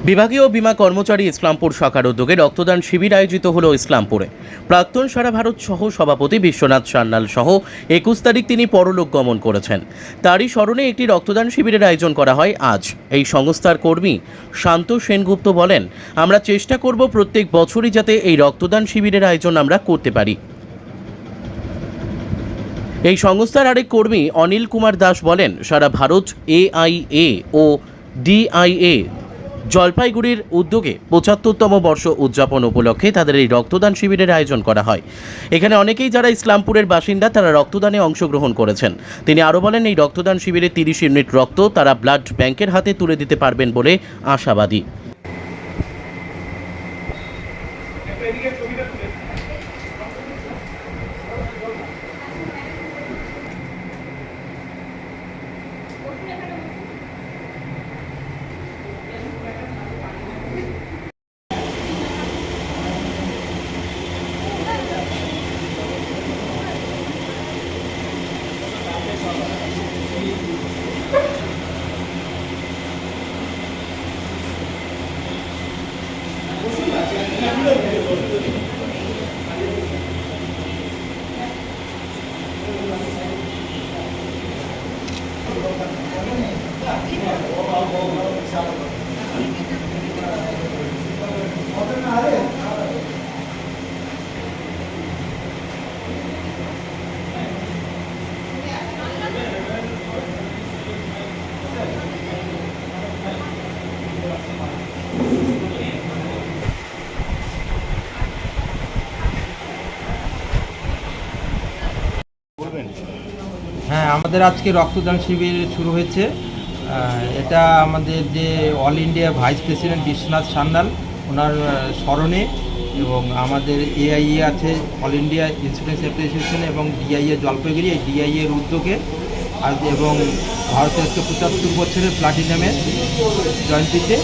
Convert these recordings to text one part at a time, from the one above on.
বিভাগীয় বীমা কর্মচারী ইসলামপুর শাখার উদ্যোগে রক্তদান শিবির আয়োজিত হলো ইসলামপুরে। প্রাক্তন সারা ভারত সহ সভাপতি বিশ্বনাথ সান্যাল সহ 21 তারিখ তিনি পরলোক গমন করেছেন। তারই স্মরণে একটি রক্তদান শিবিরের আয়োজন করা হয় আজ। এই সংস্থার কর্মী শান্ত সেনগুপ্ত বলেন, আমরা চেষ্টা করব প্রত্যেক বছরই যাতে এই রক্তদান শিবিরের আয়োজন আমরা করতে পারি। এই সংস্থার আরেক কর্মী অনিল কুমার দাস বলেন, সারা ভারত AIA ও DIA জলপাইগুড়ির উদ্যোগে 75তম বর্ষ উদযাপন উপলক্ষে তাদের এই রক্তদান শিবিরের আয়োজন করা হয়। এখানে অনেকেই যারা ইসলামপুরের বাসিন্দা তারা রক্তদানে অংশগ্রহণ করেছেন। তিনি আরও বলেন, এই রক্তদান শিবিরে 30 ইউনিট রক্ত তারা ব্লাড ব্যাংকের হাতে তুলে দিতে পারবেন বলে আশাবাদী। হ্যাঁ, আমাদের আজকে রক্তদান শিবির শুরু হয়েছে। এটা আমাদের যে all India vice president Biswanath Sanyal ওনার স্মরণে, এবং আমাদের AIA আছে অল ইন্ডিয়া ইন্স্যুরেন্স অ্যাসোসিয়েশন এবং DIA জলপাইগুড়ি, এই DIA এর উদ্যোগে আজ এবং ভারতের 75 বছরের প্লাটিনামের জয়ন্তীতে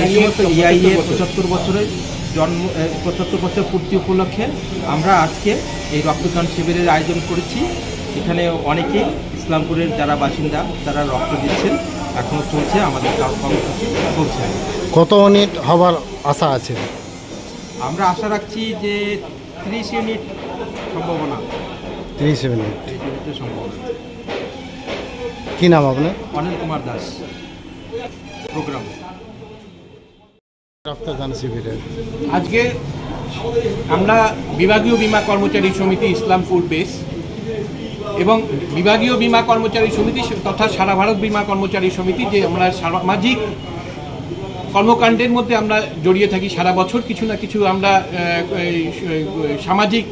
AIA 75 বছরের 75 বছর পূর্তি উপলক্ষে আমরা আজকে এই রক্তদান শিবিরের আয়োজন করেছি। এখানে অনেকেই ইসলামপুরের যারা বাসিন্দা তারা রক্ত দিচ্ছেন, এখনও চলছে, আমাদের কর্মসূচি চলছে। কত ইউনিট হবার আশা আছে? আমরা আশা রাখছি যে 30 ইউনিট সম্ভাবনা। 30 ইউনিট সম্ভাবনা। কী নাম আপনার? অনিল কুমার দাস, প্রোগ্রাম। রক্তদান শিবিরে আজকে আমরা বিভাগীয় বীমা কর্মচারী সমিতি ইসলামপুর বেস এবং বিভাগীয় বীমা কর্মচারী সমিতি তথা সারা ভারত বীমা কর্মচারী সমিতি, যে আমরা সামাজিক কর্মকাণ্ডের মধ্যে আমরা জড়িয়ে থাকি। সারা বছর কিছু না কিছু আমরা সামাজিক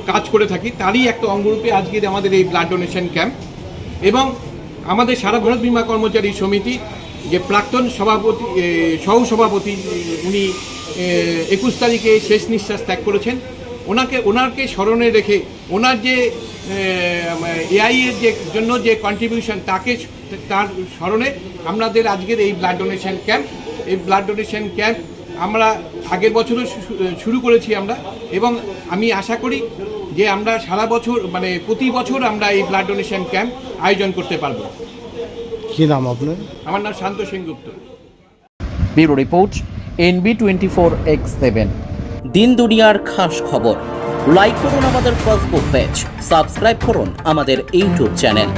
কাজ করে থাকি, তারই একটা অঙ্গরূপে আজকের আমাদের এই ব্লাড ডোনেশন ক্যাম্প। এবং আমাদের সারা ভারত বীমা কর্মচারী সমিতি যে প্রাক্তন সভাপতি সহসভাপতি উনি 21 তারিখে শেষ নিঃশ্বাস ত্যাগ করেছেন, ওনাকে স্মরণে রেখে ওনার যে AIA এর জন্য যে কন্ট্রিবিউশন তার স্মরণে আমাদের আজকের এই ব্লাড ডোনেশন ক্যাম্প। এই ব্লাড ডোনেশন ক্যাম্প আমরা আগের বছরও শুরু করেছি আমরা, এবং আমি আশা করি যে আমরা সারা বছর প্রতি বছর আমরা এই ব্লাড ডোনেশন ক্যাম্প আয়োজন করতে পারবো। কী নাম আপনার? আমার নাম শান্ত সেনগুপ্ত। Bureau report NB24X7। দিন দুনিয়ার খাস খবর। লাইক করুন আমাদের ফেসবুক পেজ, সাবস্ক্রাইব করুন আমাদের ইউটিউব চ্যানেল।